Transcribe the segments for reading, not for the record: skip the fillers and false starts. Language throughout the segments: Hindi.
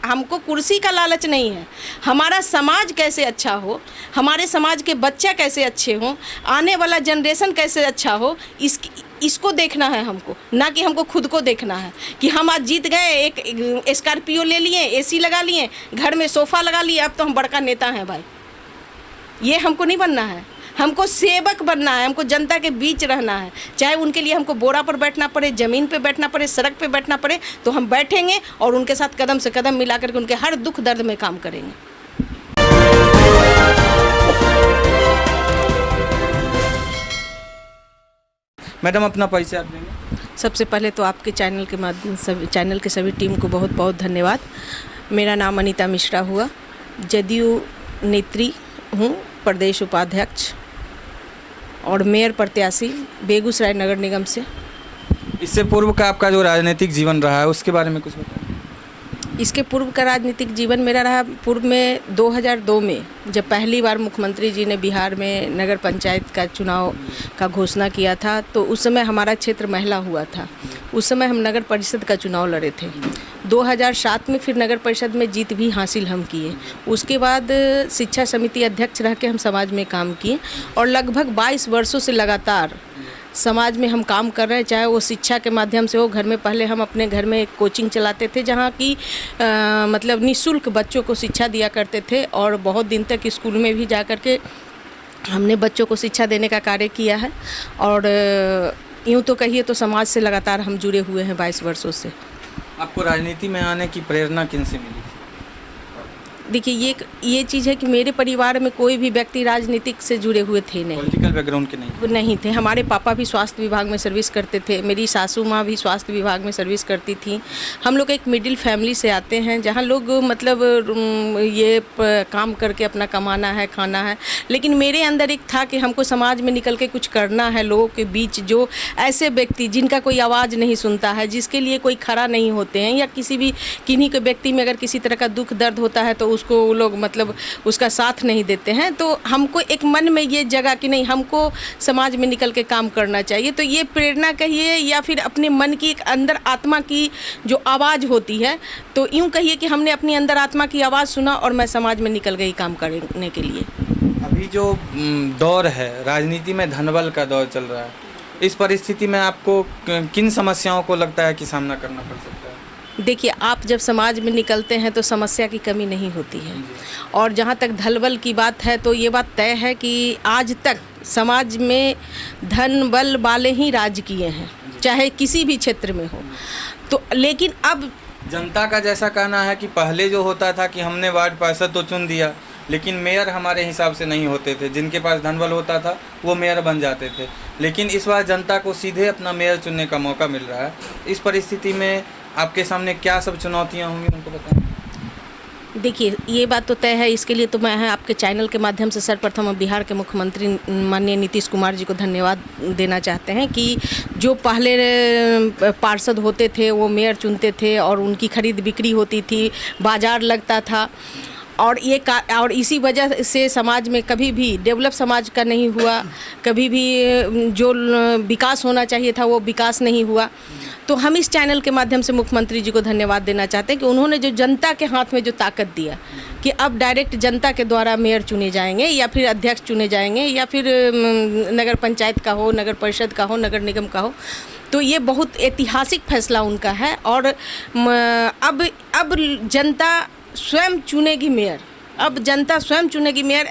हमको कुर्सी का लालच नहीं है, हमारा समाज कैसे अच्छा हो, हमारे समाज के बच्चा कैसे अच्छे हों, आने वाला जनरेशन कैसे अच्छा हो, इसको देखना है हमको, ना कि हमको खुद को देखना है कि हम आज जीत गए, एक स्कॉर्पियो ले लिए, एसी लगा लिए, घर में सोफ़ा लगा लिए, अब तो हम बड़का नेता हैं। भाई ये हमको नहीं बनना है, हमको सेवक बनना है, हमको जनता के बीच रहना है। चाहे उनके लिए हमको बोरा पर बैठना पड़े, ज़मीन पे बैठना पड़े, सड़क पे बैठना पड़े, तो हम बैठेंगे और उनके साथ कदम से कदम मिला करके उनके हर दुख दर्द में काम करेंगे। मैडम अपना परिचय आप देंगे? सबसे पहले तो आपके चैनल के माध्यम से चैनल के सभी टीम को बहुत बहुत धन्यवाद। मेरा नाम अनीता मिश्रा हुआ, जदयू नेत्री हूँ, प्रदेश उपाध्यक्ष और मेयर प्रत्याशी बेगूसराय नगर निगम से। इससे पूर्व का आपका जो राजनीतिक जीवन रहा है उसके बारे में कुछ बताएं। इसके पूर्व का राजनीतिक जीवन मेरा रहा, पूर्व में 2002 में जब पहली बार मुख्यमंत्री जी ने बिहार में नगर पंचायत का चुनाव का घोषणा किया था, तो उस समय हमारा क्षेत्र महिला हुआ था। उस समय हम नगर परिषद का चुनाव लड़े थे। 2007 में फिर नगर परिषद में जीत भी हासिल हम किए। उसके बाद शिक्षा समिति अध्यक्ष रह के हम समाज में काम किए और लगभग 22 वर्षों से लगातार समाज में हम काम कर रहे हैं, चाहे वो शिक्षा के माध्यम से हो। घर में पहले हम अपने घर में एक कोचिंग चलाते थे जहाँ की मतलब निःशुल्क बच्चों को शिक्षा दिया करते थे और बहुत दिन तक स्कूल में भी जा कर के हमने बच्चों को शिक्षा देने का कार्य किया है। और यूँ तो कहिए तो समाज से लगातार हम जुड़े हुए हैं 22 वर्षों से। आपको राजनीति में आने की प्रेरणा किन से मिली? देखिए ये चीज़ है कि मेरे परिवार में कोई भी व्यक्ति राजनीतिक से जुड़े हुए थे नहीं, पॉलिटिकल बैकग्राउंड के नहीं थे। हमारे पापा भी स्वास्थ्य विभाग में सर्विस करते थे, मेरी सासू माँ भी स्वास्थ्य विभाग में सर्विस करती थी। हम लोग एक मिडिल फैमिली से आते हैं जहाँ लोग मतलब ये काम करके अपना कमाना है, खाना है। लेकिन मेरे अंदर एक था कि हमको समाज में निकल के कुछ करना है, लोगों के बीच जो ऐसे व्यक्ति जिनका कोई आवाज़ नहीं सुनता है, जिसके लिए कोई खड़ा नहीं होते हैं, या किसी भी किन्हीं के व्यक्ति में अगर किसी तरह का दुख दर्द होता है तो उसको वो लोग मतलब उसका साथ नहीं देते हैं। तो हमको एक मन में ये जगह कि नहीं, हमको समाज में निकल के काम करना चाहिए। तो ये प्रेरणा कहिए या फिर अपने मन की एक अंदर आत्मा की जो आवाज़ होती है, तो यूँ कहिए कि हमने अपनी अंदर आत्मा की आवाज़ सुना और मैं समाज में निकल गई काम करने के लिए। अभी जो दौर है राजनीति में धनबल का दौर चल रहा है, इस परिस्थिति में आपको किन समस्याओं को लगता है कि सामना करना पड़ सकता है? देखिए, आप जब समाज में निकलते हैं तो समस्या की कमी नहीं होती है। और जहाँ तक धन की बात है तो ये बात तय है कि आज तक समाज में धन बल वाले ही राज किए हैं, चाहे किसी भी क्षेत्र में हो। तो लेकिन अब जनता का जैसा कहना है कि पहले जो होता था कि हमने वार्ड पार्षद तो चुन दिया, लेकिन मेयर हमारे हिसाब से नहीं होते थे। जिनके पास धनबल होता था वो मेयर बन जाते थे। लेकिन इस बार जनता को सीधे अपना मेयर चुनने का मौका मिल रहा है। इस परिस्थिति में आपके सामने क्या सब चुनौतियां होंगी, उनको बताएं। देखिए, ये बात तो तय है। इसके लिए तो मैं आपके चैनल के माध्यम से सर्वप्रथम बिहार के मुख्यमंत्री माननीय नीतीश कुमार जी को धन्यवाद देना चाहते हैं कि जो पहले पार्षद होते थे वो मेयर चुनते थे और उनकी खरीद बिक्री होती थी, बाजार लगता था। और इसी वजह से समाज में कभी भी डेवलप समाज का नहीं हुआ, कभी भी जो विकास होना चाहिए था वो विकास नहीं हुआ। तो हम इस चैनल के माध्यम से मुख्यमंत्री जी को धन्यवाद देना चाहते हैं कि उन्होंने जो जनता के हाथ में जो ताकत दिया कि अब डायरेक्ट जनता के द्वारा मेयर चुने जाएंगे या फिर अध्यक्ष चुने जाएंगे या फिर नगर पंचायत का हो, नगर परिषद का हो, नगर निगम का हो। तो ये बहुत ऐतिहासिक फैसला उनका है। और अब जनता स्वयं चुनेगी मेयर, अब जनता स्वयं चुनेगी मेयर।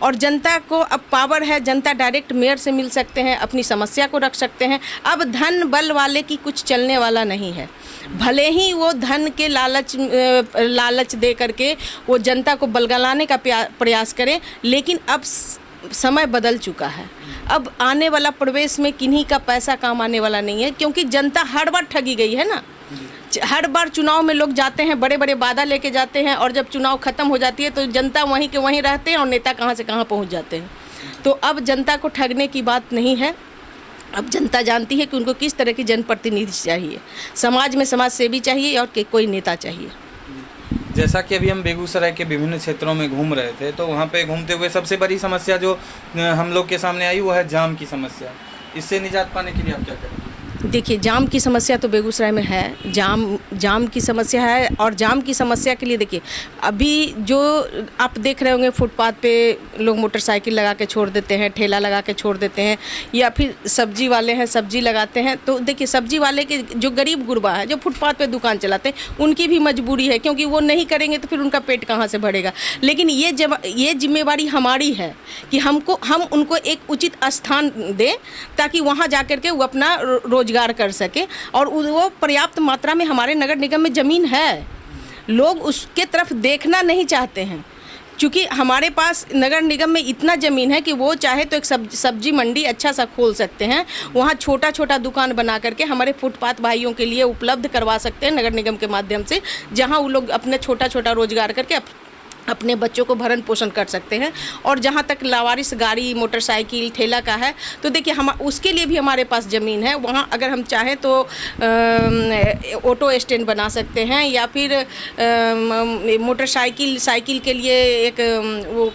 और जनता को अब पावर है, जनता डायरेक्ट मेयर से मिल सकते हैं, अपनी समस्या को रख सकते हैं। अब धन बल वाले की कुछ चलने वाला नहीं है। भले ही वो धन के लालच दे करके वो जनता को बलगलाने का प्रयास करें, लेकिन अब समय बदल चुका है। अब आने वाला प्रवेश में किन्हीं का पैसा काम आने वाला नहीं है, क्योंकि जनता हर बार ठगी गई है ना। हर बार चुनाव में लोग जाते हैं, बड़े बड़े वादा लेके जाते हैं और जब चुनाव ख़त्म हो जाती है तो जनता वहीं के वहीं रहते हैं और नेता कहाँ से कहाँ पहुँच जाते हैं। तो अब जनता को ठगने की बात नहीं है। अब जनता जानती है कि उनको किस तरह की जनप्रतिनिधि चाहिए, समाज में समाज सेवी चाहिए और कोई नेता चाहिए। जैसा कि अभी हम बेगूसराय के विभिन्न क्षेत्रों में घूम रहे थे, तो वहाँ पे घूमते हुए सबसे बड़ी समस्या जो हम लोग के सामने आई वो है जाम की समस्या। इससे निजात पाने के लिए आप क्या करेंगे? देखिए, जाम की समस्या तो बेगूसराय में है। जाम की समस्या है, और जाम की समस्या के लिए देखिए, अभी जो आप देख रहे होंगे फुटपाथ पे लोग मोटरसाइकिल लगा के छोड़ देते हैं, ठेला लगा के छोड़ देते हैं, या फिर सब्जी वाले हैं सब्जी लगाते हैं। तो देखिए, सब्जी वाले के जो गरीब गुरबा है, जो फुटपाथ पे दुकान चलाते हैं, उनकी भी मजबूरी है, क्योंकि वो नहीं करेंगे तो फिर उनका पेट कहाँ से भरेगा। लेकिन ये जिम्मेवारी हमारी है कि हम उनको एक उचित स्थान दें, ताकि वहाँ जा कर के वो अपना रोजगार कर सके। और वो पर्याप्त मात्रा में हमारे नगर निगम में ज़मीन है, लोग उसके तरफ देखना नहीं चाहते हैं। क्योंकि हमारे पास नगर निगम में इतना ज़मीन है कि वो चाहे तो एक सब्जी मंडी अच्छा सा खोल सकते हैं, वहाँ छोटा छोटा दुकान बना करके हमारे फुटपाथ भाइयों के लिए उपलब्ध करवा सकते हैं नगर निगम के माध्यम से, जहाँ वो लोग अपने छोटा छोटा रोजगार करके अपने बच्चों को भरण पोषण कर सकते हैं। और जहाँ तक लावारिस गाड़ी मोटरसाइकिल ठेला का है, तो देखिए, हम उसके लिए भी हमारे पास ज़मीन है। वहाँ अगर हम चाहें तो ऑटो स्टैंड बना सकते हैं, या फिर साइकिल के लिए एक वो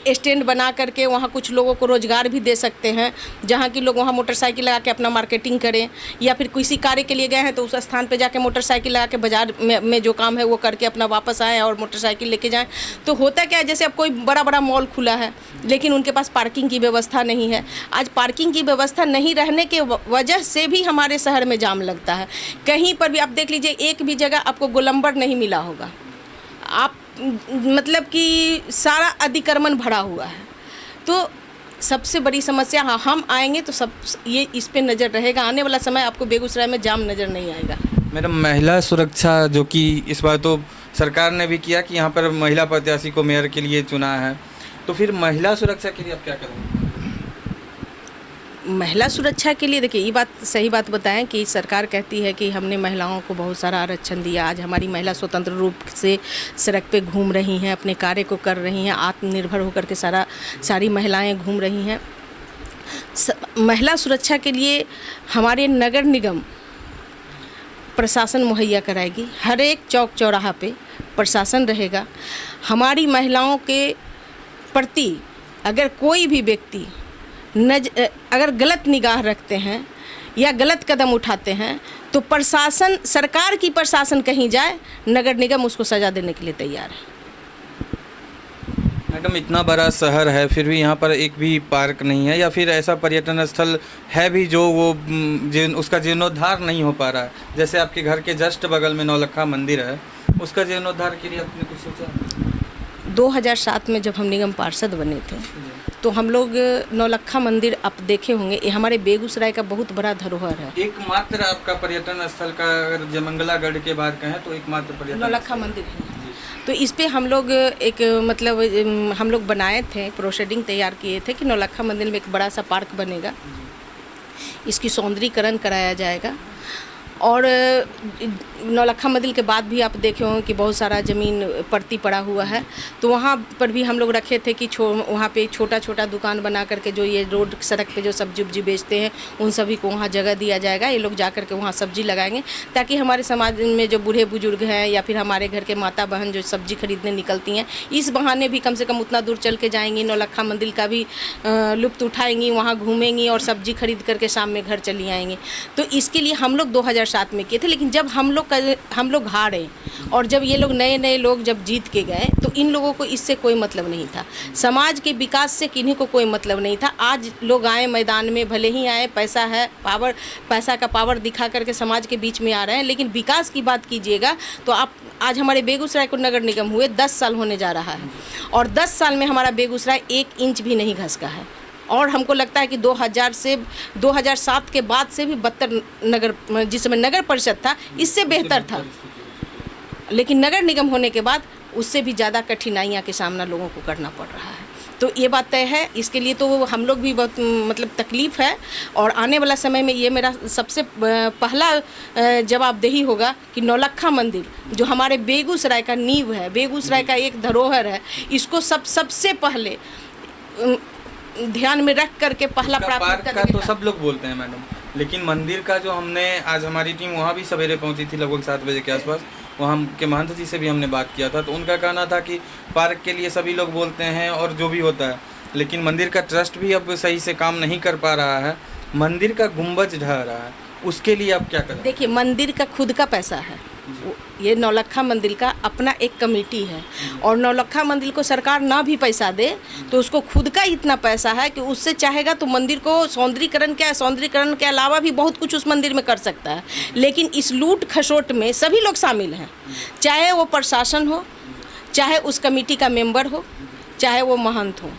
स्टैंड बना करके वहाँ कुछ लोगों को रोज़गार भी दे सकते हैं, जहाँ कि लोग वहाँ मोटरसाइकिल लगा के अपना मार्केटिंग करें, या फिर किसी कार्य के लिए गए हैं तो उस स्थान पे जाके मोटरसाइकिल लगा के बाज़ार में जो काम है वो करके अपना वापस आएँ और मोटरसाइकिल लेके जाएं। तो होता क्या है, जैसे अब कोई बड़ा मॉल खुला है, लेकिन उनके पास पार्किंग की व्यवस्था नहीं है। आज पार्किंग की व्यवस्था नहीं रहने के वजह से भी हमारे शहर में जाम लगता है। कहीं पर भी आप देख लीजिए, एक भी जगह आपको गोलंबर नहीं मिला होगा। आप मतलब कि सारा अतिक्रमण भरा हुआ है। तो सबसे बड़ी समस्या, हाँ, हम आएंगे तो सब ये इस पे नज़र रहेगा। आने वाला समय आपको बेगूसराय में जाम नज़र नहीं आएगा। मैडम, महिला सुरक्षा जो कि इस बार तो सरकार ने भी किया कि यहाँ पर महिला प्रत्याशी को मेयर के लिए चुना है, तो फिर महिला सुरक्षा के लिए आप क्या करेंगे? महिला सुरक्षा के लिए देखिए, ये सही बात बताएं कि सरकार कहती है कि हमने महिलाओं को बहुत सारा आरक्षण दिया। आज हमारी महिला स्वतंत्र रूप से सड़क पे घूम रही हैं, अपने कार्य को कर रही हैं, आत्मनिर्भर होकर के सारी महिलाएं घूम रही हैं। महिला सुरक्षा के लिए हमारे नगर निगम प्रशासन मुहैया कराएगी। हर एक चौक चौराहा पे प्रशासन रहेगा। हमारी महिलाओं के प्रति अगर कोई भी व्यक्ति अगर गलत निगाह रखते हैं या गलत कदम उठाते हैं, तो प्रशासन, सरकार की प्रशासन कहीं जाए, नगर निगम उसको सज़ा देने के लिए तैयार है। मैडम, इतना बड़ा शहर है, फिर भी यहाँ पर एक भी पार्क नहीं है, या फिर ऐसा पर्यटन स्थल है भी जो उसका जीर्णोद्धार नहीं हो पा रहा है। जैसे आपके घर के जस्ट बगल में नौलक्खा मंदिर है, उसका जीर्णोद्धार के लिए आपने कुछ सोचा? 2007 में जब हम निगम पार्षद बने थे, तो हम लोग नौलक्खा मंदिर आप देखे होंगे, ये हमारे बेगूसराय का बहुत बड़ा धरोहर है। एकमात्र आपका पर्यटन स्थल का अगर जयमंगलागढ़ के बाद कहें तो एकमात्र पर्यटन नौलक्खा मंदिर है। तो इस पे हम लोग हम लोग बनाए थे, प्रोसीडिंग तैयार किए थे कि नौलक्खा मंदिर में एक बड़ा सा पार्क बनेगा, इसकी सौंदर्यीकरण कराया जाएगा। और नौलक्खा मंदिर के बाद भी आप देखे होंगे कि बहुत सारा ज़मीन पड़ती पड़ा हुआ है, तो वहाँ पर भी हम लोग रखे थे कि वहाँ पे छोटा छोटा दुकान बना करके जो ये रोड सड़क पे जो सब्जी उब्जी बेचते हैं, उन सभी को वहाँ जगह दिया जाएगा। ये लोग जा कर के वहाँ सब्जी लगाएंगे, ताकि हमारे समाज में जो बूढ़े बुजुर्ग हैं या फिर हमारे घर के माता बहन जो सब्जी खरीदने निकलती हैं, इस बहाने भी कम से कम उतना दूर चल के जाएंगी, नौलक्खा मंदिर का भी लुत्फ़ उठाएंगी, वहाँ घूमेंगी और सब्जी खरीद करके शाम में घर चली आएंगी। तो इसके लिए हम लोग 2007 में किए थे। लेकिन जब हम लोग हारे और जब ये लोग नए लोग जब जीत के गए, तो इन लोगों को इससे कोई मतलब नहीं था। समाज के विकास से किन्हीं को कोई मतलब नहीं था। आज लोग आए मैदान में, भले ही आए, पैसा है, पैसा का पावर दिखा करके समाज के बीच में आ रहे हैं, लेकिन विकास की बात कीजिएगा तो आप आज हमारे बेगूसराय को नगर निगम हुए 10 साल होने जा रहा है, और 10 साल में हमारा बेगूसराय 1 इंच भी नहीं घसका है। और हमको लगता है कि 2007 के बाद से भी बदतर नगर, जिस समय नगर परिषद था, इससे बेहतर था, लेकिन नगर निगम होने के बाद उससे भी ज़्यादा कठिनाइयाँ के सामना लोगों को करना पड़ रहा है। तो ये बात तय है, इसके लिए तो हम लोग भी बहुत तकलीफ़ है। और आने वाला समय में ये मेरा सबसे पहला जवाबदेही होगा कि नौलक्खा मंदिर जो हमारे बेगूसराय का नींव है, बेगूसराय का एक धरोहर है, इसको सबसे पहले ध्यान में रख करके पहला प्राथमिकता का तो सब लोग बोलते हैं मैडम, लेकिन मंदिर का जो हमने आज हमारी टीम वहाँ भी सवेरे पहुँची थी लगभग 7 बजे के आसपास, वहाँ के महंत जी से भी हमने बात किया था, तो उनका कहना था कि पार्क के लिए सभी लोग बोलते हैं और जो भी होता है, लेकिन मंदिर का ट्रस्ट भी अब सही से काम नहीं कर पा रहा है। मंदिर का गुंबज ढह रहा है, उसके लिए आप क्या करें? देखिए, मंदिर का खुद का पैसा है, ये नौलक्खा मंदिर का अपना एक कमेटी है, और नौलक्खा मंदिर को सरकार ना भी पैसा दे तो उसको खुद का इतना पैसा है कि उससे चाहेगा तो मंदिर को सौंदर्यीकरण के अलावा भी बहुत कुछ उस मंदिर में कर सकता है। लेकिन इस लूट खसोट में सभी लोग शामिल हैं, चाहे वो प्रशासन हो, चाहे उस कमेटी का मेंबर हो, चाहे वो महंत हो,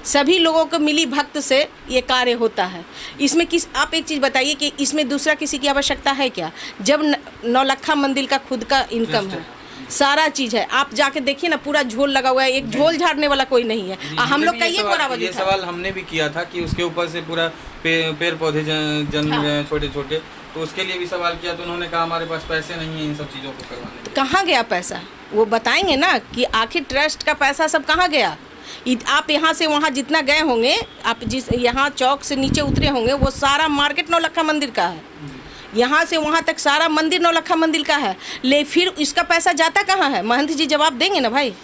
सभी लोगों को मिली भक्त से ये कार्य होता है। इसमें आप एक चीज़ बताइए कि इसमें दूसरा किसी की आवश्यकता है क्या? जब नौलक्खा मंदिर का खुद का इनकम है, सारा चीज़ है, आप जाके देखिए ना, पूरा झोल लगा हुआ है, एक झोल झाड़ने वाला कोई नहीं है। हम लोग का ये सवाल हमने भी किया था कि उसके ऊपर से पूरा पेड़ पौधे जन्म गए हैं छोटे छोटे, तो उसके लिए भी सवाल किया तो उन्होंने कहा हमारे पास पैसे नहीं है इन सब चीज़ों को करवाने के। कहाँ गया पैसा? वो बताएंगे ना कि आखिर ट्रस्ट का पैसा सब कहाँ गया। आप यहाँ से वहाँ जितना गए होंगे, आप जिस यहाँ चौक से नीचे उतरे होंगे, वो सारा मार्केट नौलक्खा मंदिर का है। यहाँ से वहाँ तक सारा मंदिर नौलक्खा मंदिर का है, ले फिर इसका पैसा जाता कहाँ है? महंत जी जवाब देंगे ना भाई।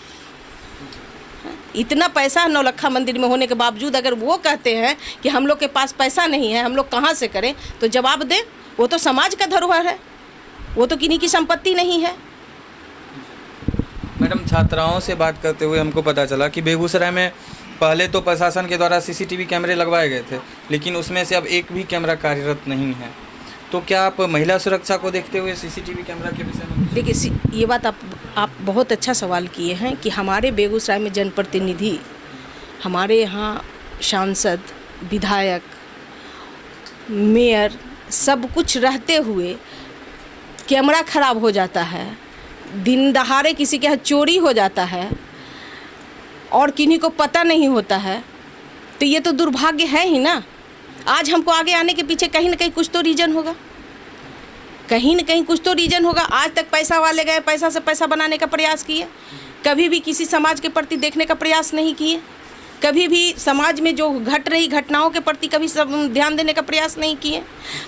इतना पैसा नौलक्खा मंदिर में होने के बावजूद अगर वो कहते हैं कि हम लोग के पास पैसा नहीं है, हम लोग कहाँ से करें, तो जवाब दें। वो तो समाज का धरोहर है, वो तो किन्हीं की संपत्ति नहीं है। मैडम, छात्राओं से बात करते हुए हमको पता चला कि बेगूसराय में पहले तो प्रशासन के द्वारा सीसीटीवी कैमरे लगवाए गए थे, लेकिन उसमें से अब एक भी कैमरा कार्यरत नहीं है। तो क्या आप महिला सुरक्षा को देखते हुए सीसीटीवी कैमरा के विषय में? देखिए, ये बात आप बहुत अच्छा सवाल किए हैं कि हमारे बेगूसराय में जनप्रतिनिधि, हमारे यहाँ सांसद, विधायक, मेयर, सब कुछ रहते हुए कैमरा खराब हो जाता है, दिन दहाड़े किसी के यहाँ चोरी हो जाता है और किन्हीं को पता नहीं होता है, तो ये तो दुर्भाग्य है ही ना। आज हमको आगे आने के पीछे कहीं ना कहीं कुछ तो रीज़न होगा, कहीं ना कहीं कुछ तो रीज़न होगा। आज तक पैसा वाले गए, पैसा से पैसा बनाने का प्रयास किए, कभी भी किसी समाज के प्रति देखने का प्रयास नहीं किए, कभी भी समाज में जो घट रही घटनाओं के प्रति कभी ध्यान देने का प्रयास नहीं किए।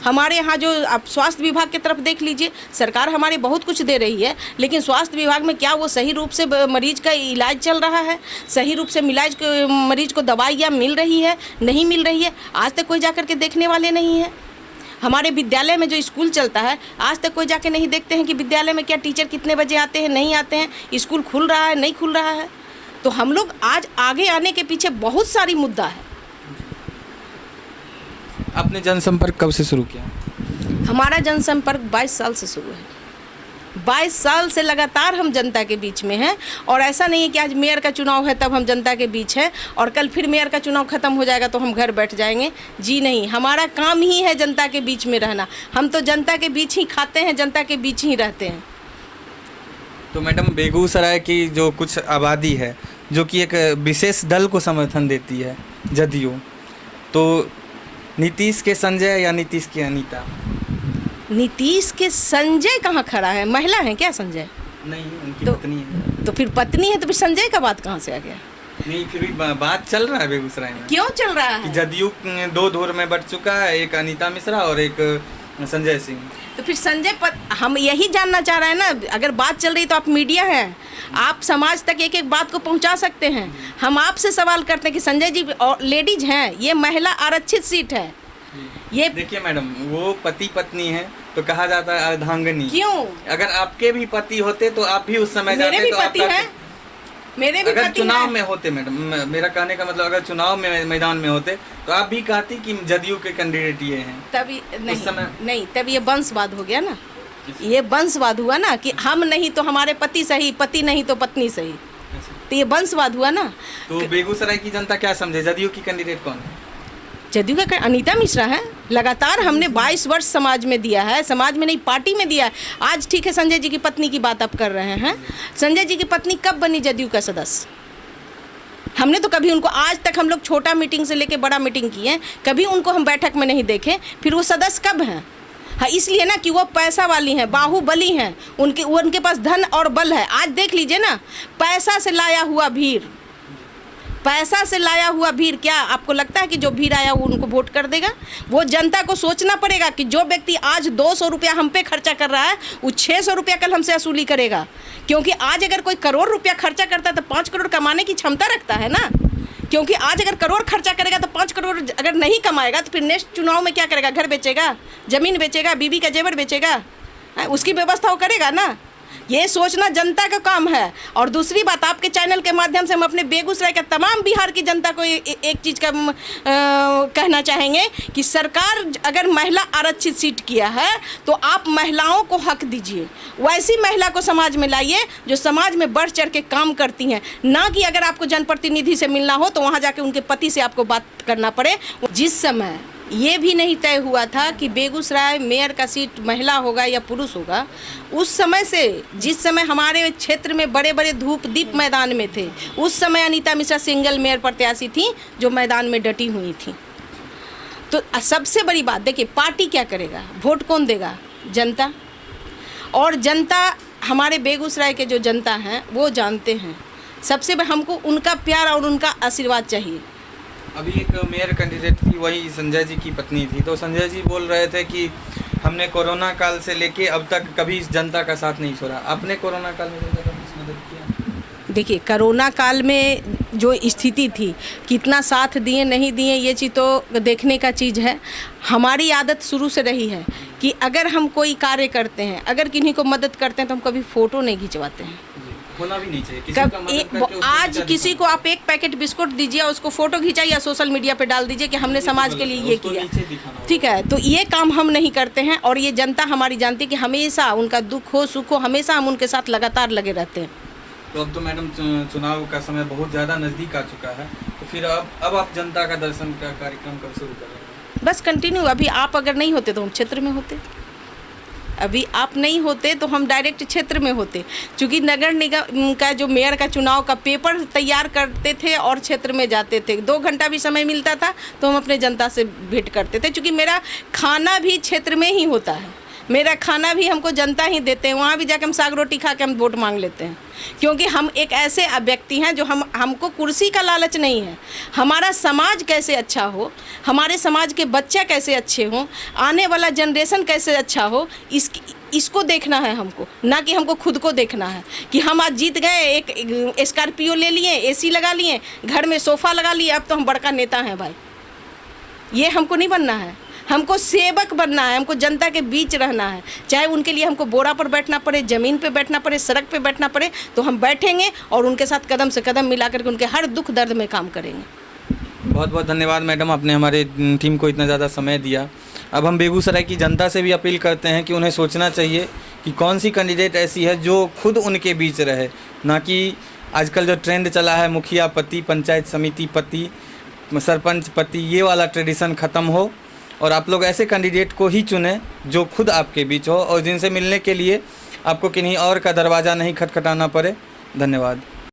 हमारे यहाँ जो आप स्वास्थ्य विभाग की तरफ देख लीजिए, सरकार हमारे बहुत कुछ दे रही है, लेकिन स्वास्थ्य विभाग में क्या वो सही रूप से मरीज का इलाज चल रहा है? सही रूप से मरीज को दवाइयाँ मिल रही है? नहीं मिल रही है। आज तक कोई जाकर के देखने वाले नहीं है। हमारे विद्यालय में जो स्कूल चलता है, आज तक कोई जाके नहीं देखते हैं कि विद्यालय में क्या टीचर कितने बजे आते हैं, नहीं आते हैं, स्कूल खुल रहा है, नहीं खुल रहा है। तो हम लोग आज आगे आने के पीछे बहुत सारी मुद्दा है। आपने जनसंपर्क कब से शुरू किया? हमारा जनसंपर्क 22 साल से शुरू है। 22 साल से लगातार हम जनता के बीच में हैं, और ऐसा नहीं है कि आज मेयर का चुनाव है तब हम जनता के बीच हैं और कल फिर मेयर का चुनाव ख़त्म हो जाएगा तो हम घर बैठ जाएंगे। जी नहीं, हमारा काम ही है जनता के बीच में रहना। हम तो जनता के बीच ही खाते हैं, जनता के बीच ही रहते हैं। तो मैडम, बेगूसराय की जो कुछ आबादी है जो कि एक विशेष दल को समर्थन देती है, जदयू, तो नीतीश के संजय या नीतीश की अनीता? नीतीश के संजय कहाँ खड़ा है? महिला है क्या संजय? नहीं, उनकी पत्नी है। तो फिर पत्नी है तो फिर संजय का बात कहाँ से आ गया? नहीं, फिर भी बात चल रहा है बेगूसराय में। क्यों चल रहा है? जदयू 2 धुर में बट चुका है, एक अनीता मिश्रा और एक संजय सिंह। तो फिर संजय हम यही जानना चाह रहे हैं ना, अगर बात चल रही तो आप मीडिया हैं, आप समाज तक एक एक बात को पहुंचा सकते हैं। हम आपसे सवाल करते हैं कि संजय जी और लेडीज हैं, ये महिला आरक्षित सीट है। ये देखिए मैडम, वो पति पत्नी है तो कहा जाता है अर्धांगिनी। क्यों? अगर आपके भी पति होते तो आप भी उस समय जाते। मेरे भी पति हैं, मेरे भी अगर पति चुनाव हैं। में होते मैडम, मेरा कहने का मतलब अगर चुनाव में मैदान में होते तो आप भी कहती कि जदयू के कैंडिडेट ये हैं। तभी नहीं, समय नहीं, तब ये वंशवाद हो गया ना। ये वंशवाद हुआ ना कि हम नहीं तो हमारे पति सही, पति नहीं तो पत्नी सही, तो ये वंशवाद हुआ ना। तो बेगूसराय की जनता क्या समझे, जदयू की कैंडिडेट कौन है? जदयू का अनीता मिश्रा है। लगातार हमने 22 वर्ष समाज में दिया है, समाज में नहीं पार्टी में दिया है। आज ठीक है, संजय जी की पत्नी की बात आप कर रहे हैं। संजय जी की पत्नी कब बनी जदयू का सदस्य? हमने तो कभी उनको, आज तक हम लोग छोटा मीटिंग से लेके बड़ा मीटिंग किए, कभी उनको हम बैठक में नहीं देखे। फिर वो सदस्य कब हैं? हाँ, इसलिए ना कि वो पैसा वाली हैं, बाहुबली हैं, उनके पास धन और बल है। आज देख लीजिए ना, पैसा से लाया हुआ भीड़, पैसा से लाया हुआ भीड़, क्या आपको लगता है कि जो भीड़ आया वो उनको वोट कर देगा? वो जनता को सोचना पड़ेगा कि जो व्यक्ति आज 200 रुपया हम पे खर्चा कर रहा है, वो 600 रुपया कल हमसे वसूली करेगा। क्योंकि आज अगर कोई करोड़ रुपया खर्चा करता है तो 5 करोड़ कमाने की क्षमता रखता है ना। क्योंकि आज अगर करोड़ खर्चा करेगा तो 5 करोड़ अगर नहीं कमाएगा तो फिर नेक्स्ट चुनाव में क्या करेगा? घर बेचेगा, ज़मीन बेचेगा, बीबी का जेवर बेचेगा, उसकी व्यवस्था वो करेगा ना। ये सोचना जनता का काम है। और दूसरी बात, आपके चैनल के माध्यम से हम अपने बेगूसराय के तमाम बिहार की जनता को एक चीज़ का कहना चाहेंगे कि सरकार अगर महिला आरक्षित सीट किया है तो आप महिलाओं को हक दीजिए, वैसी महिला को समाज में लाइए जो समाज में बढ़ चढ़ के काम करती हैं, ना कि अगर आपको जनप्रतिनिधि से मिलना हो तो वहाँ जाके उनके पति से आपको बात करना पड़े। जिस समय ये भी नहीं तय हुआ था कि बेगूसराय मेयर का सीट महिला होगा या पुरुष होगा, उस समय से जिस समय हमारे क्षेत्र में बड़े बड़े धूप दीप मैदान में थे, उस समय अनीता मिश्रा सिंगल मेयर प्रत्याशी थी जो मैदान में डटी हुई थी। तो सबसे बड़ी बात देखिए, पार्टी क्या करेगा, वोट कौन देगा? जनता। और जनता, हमारे बेगूसराय के जो जनता हैं वो जानते हैं, सबसे हमको उनका प्यार और उनका आशीर्वाद चाहिए। अभी एक मेयर कैंडिडेट थी, वही संजय जी की पत्नी थी, तो संजय जी बोल रहे थे कि हमने कोरोना काल से लेके अब तक कभी इस जनता का साथ नहीं छोड़ा। आपने कोरोना काल में जनता का कुछ मदद किया? देखिए, कोरोना काल में जो स्थिति थी, कितना साथ दिए नहीं दिए ये चीज़ तो देखने का चीज़ है। हमारी आदत शुरू से रही है कि अगर हम कोई कार्य करते हैं, अगर किन्हीं को मदद करते हैं तो हम कभी फ़ोटो नहीं खिंचवाते हैं। होना भी नहीं चाहिए। किसी का मदद करके आज किसी को आप एक पैकेट बिस्कुट दीजिए, उसको फोटो खिंचाइए या सोशल मीडिया पे डाल दीजिए कि हमने समाज के लिए ये किया, ठीक है? तो ये काम हम नहीं करते हैं और ये जनता हमारी जानती है कि हमेशा उनका दुख हो सुख हो, हमेशा हम उनके साथ लगातार लगे रहते हैं। तो अब तो मैडम चुनाव का समय बहुत ज़्यादा नज़दीक आ चुका है, तो फिर अब आप जनता का दर्शन का कार्यक्रम कब शुरू कर रहे हैं? बस कंटिन्यू। अभी आप अगर नहीं होते तो हम क्षेत्र में होते, अभी आप नहीं होते तो हम डायरेक्ट क्षेत्र में होते। क्योंकि नगर निगम का जो मेयर का चुनाव का पेपर तैयार करते थे और क्षेत्र में जाते थे, 2 घंटा भी समय मिलता था तो हम अपने जनता से भेंट करते थे। क्योंकि मेरा खाना भी क्षेत्र में ही होता है, मेरा खाना भी हमको जनता ही देते हैं, वहाँ भी जाकर हम साग रोटी खा के हम वोट मांग लेते हैं। क्योंकि हम एक ऐसे व्यक्ति हैं जो हमको कुर्सी का लालच नहीं है, हमारा समाज कैसे अच्छा हो, हमारे समाज के बच्चे कैसे अच्छे हों, आने वाला जनरेशन कैसे अच्छा हो, इसको देखना है हमको, ना कि हमको खुद को देखना है कि हम आज जीत गए, एक स्कॉर्पियो ले लिए, एसी लगा लिए, घर में सोफ़ा लगा लिए, अब तो हम बड़का नेता हैं। भाई, ये हमको नहीं बनना है, हमको सेवक बनना है, हमको जनता के बीच रहना है। चाहे उनके लिए हमको बोरा पर बैठना पड़े, ज़मीन पे बैठना पड़े, सड़क पे बैठना पड़े, तो हम बैठेंगे और उनके साथ कदम से कदम मिला करके उनके हर दुख दर्द में काम करेंगे। बहुत बहुत धन्यवाद मैडम, आपने हमारे टीम को इतना ज़्यादा समय दिया। अब हम बेगूसराय की जनता से भी अपील करते हैं कि उन्हें सोचना चाहिए कि कौन सी कैंडिडेट ऐसी है जो खुद उनके बीच रहे, ना कि आजकल जो ट्रेंड चला है मुखिया पति, पंचायत समिति पति, सरपंच पति, ये वाला ट्रेडिशन ख़त्म हो और आप लोग ऐसे कैंडिडेट को ही चुनें जो खुद आपके बीच हो और जिनसे मिलने के लिए आपको किन्हीं और का दरवाज़ा नहीं खटखटाना पड़े। धन्यवाद।